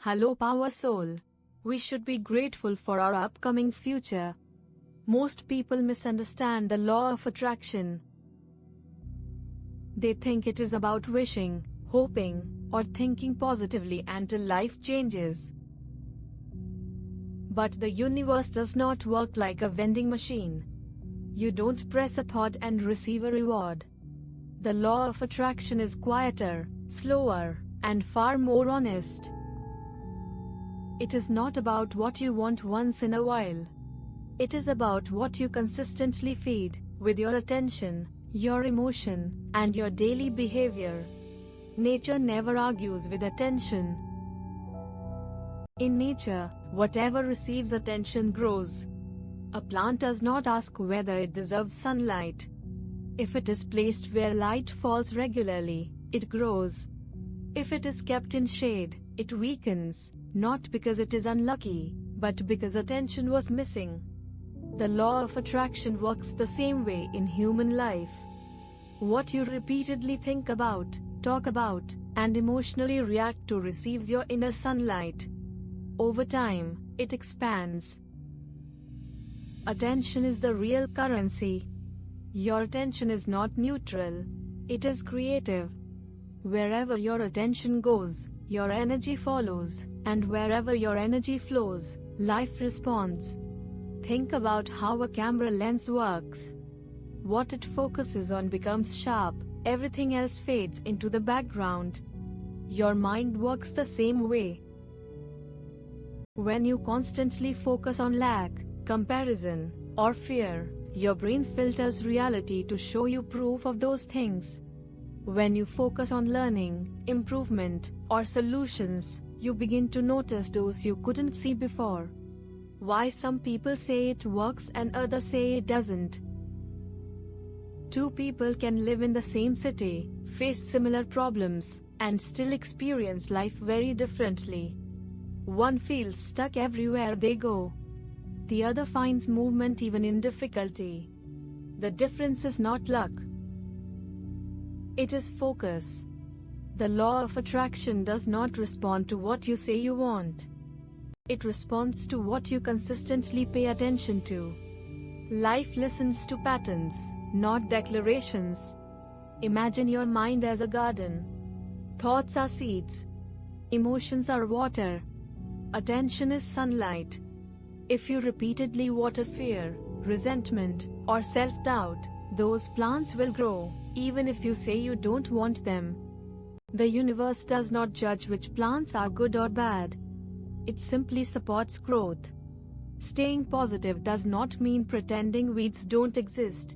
Hello, Power Soul. We should be grateful for our upcoming future. Most people misunderstand the law of attraction. They think it is about wishing, hoping, or thinking positively until life changes. But the universe does not work like a vending machine. You don't press a thought and receive a reward. The law of attraction is quieter, slower, and far more honest. It is not about what you want once in a while. It is about what you consistently feed with your attention, your emotion, and your daily behavior. Nature never argues with attention. In nature, whatever receives attention grows. A plant does not ask whether it deserves sunlight. If it is placed where light falls regularly, it grows. If it is kept in shade, it weakens, not because it is unlucky, but because attention was missing. The law of attraction works the same way in human life. What you repeatedly think about, talk about, and emotionally react to receives your inner sunlight. Over time, it expands. Attention is the real currency. Your attention is not neutral. It is creative. Wherever your attention goes, your energy follows, and wherever your energy flows, life responds. Think about how a camera lens works. What it focuses on becomes sharp, everything else fades into the background. Your mind works the same way. When you constantly focus on lack, comparison, or fear, your brain filters reality to show you proof of those things. When you focus on learning, improvement, or solutions, you begin to notice those you couldn't see before. Why some people say it works and others say it doesn't. Two people can live in the same city, face similar problems, and still experience life very differently. One feels stuck everywhere they go. The other finds movement even in difficulty. The difference is not luck. It is focus. The law of attraction does not respond to what you say you want. It responds to what you consistently pay attention to. Life listens to patterns, not declarations. Imagine your mind as a garden. Thoughts are seeds. Emotions are water. Attention is sunlight. If you repeatedly water fear, resentment, or self-doubt, those plants will grow, even if you say you don't want them. The universe does not judge which plants are good or bad. It simply supports growth. Staying positive does not mean pretending weeds don't exist.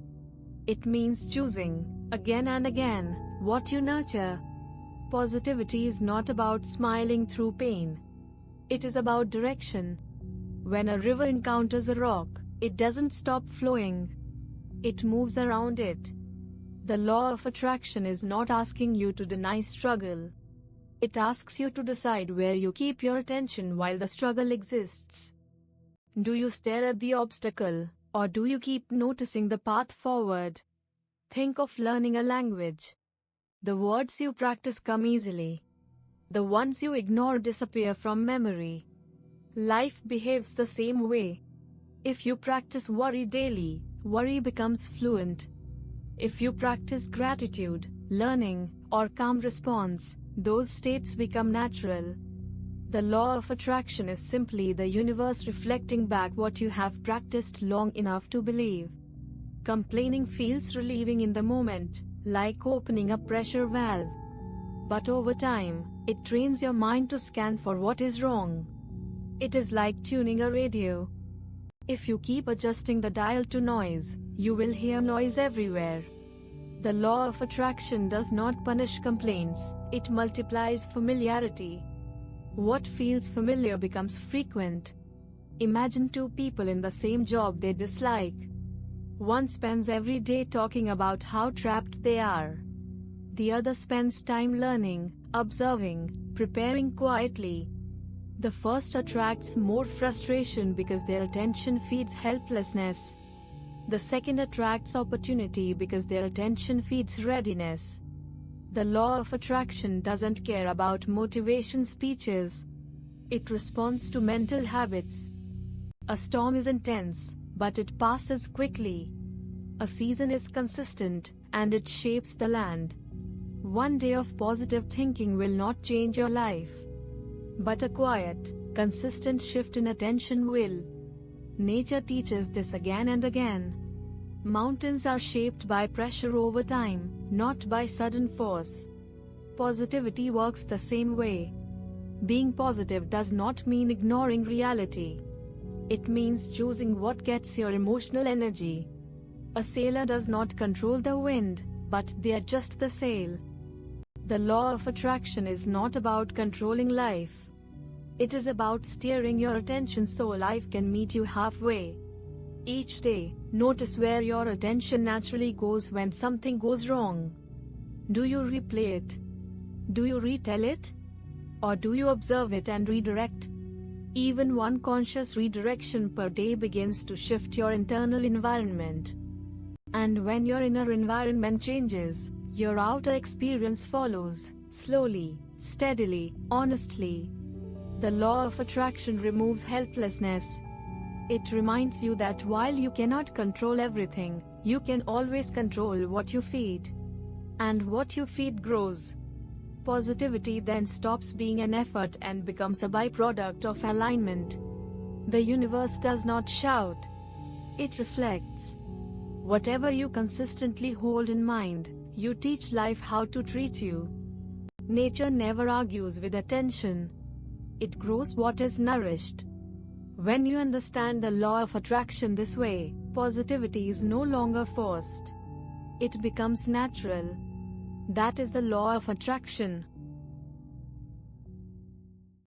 It means choosing, again and again, what you nurture. Positivity is not about smiling through pain. It is about direction. When a river encounters a rock, it doesn't stop flowing. It moves around it. The law of attraction is not asking you to deny struggle. It asks you to decide where you keep your attention while the struggle exists. Do you stare at the obstacle, or do you keep noticing the path forward? Think of learning a language. The words you practice come easily. The ones you ignore disappear from memory. Life behaves the same way. If you practice worry daily, worry becomes fluent. If you practice gratitude, learning, or calm response, those states become natural. The law of attraction is simply the universe reflecting back what you have practiced long enough to believe. Complaining feels relieving in the moment, like opening a pressure valve. But over time, it trains your mind to scan for what is wrong. It is like tuning a radio. If you keep adjusting the dial to noise, you will hear noise everywhere. The law of attraction does not punish complaints, it multiplies familiarity. What feels familiar becomes frequent. Imagine two people in the same job they dislike. One spends every day talking about how trapped they are. The other spends time learning, observing, preparing quietly. The first attracts more frustration because their attention feeds helplessness. The second attracts opportunity because their attention feeds readiness. The law of attraction doesn't care about motivation speeches. It responds to mental habits. A storm is intense, but it passes quickly. A season is consistent, and it shapes the land. One day of positive thinking will not change your life, but a quiet, consistent shift in attention will. Nature teaches this again and again. Mountains are shaped by pressure over time, not by sudden force. Positivity works the same way. Being positive does not mean ignoring reality. It means choosing what gets your emotional energy. A sailor does not control the wind, but they adjust the sail. The law of attraction is not about controlling life. It is about steering your attention so life can meet you halfway. Each day, notice where your attention naturally goes when something goes wrong. Do you replay it? Do you retell it? Or do you observe it and redirect? Even one conscious redirection per day begins to shift your internal environment. And when your inner environment changes, your outer experience follows, slowly, steadily, honestly. The law of attraction removes helplessness. It reminds you that while you cannot control everything, you can always control what you feed. And what you feed grows. Positivity then stops being an effort and becomes a byproduct of alignment. The universe does not shout. It reflects. Whatever you consistently hold in mind, you teach life how to treat you. Nature never argues with attention. It grows what is nourished. When you understand the law of attraction this way, positivity is no longer forced. It becomes natural. That is the law of attraction.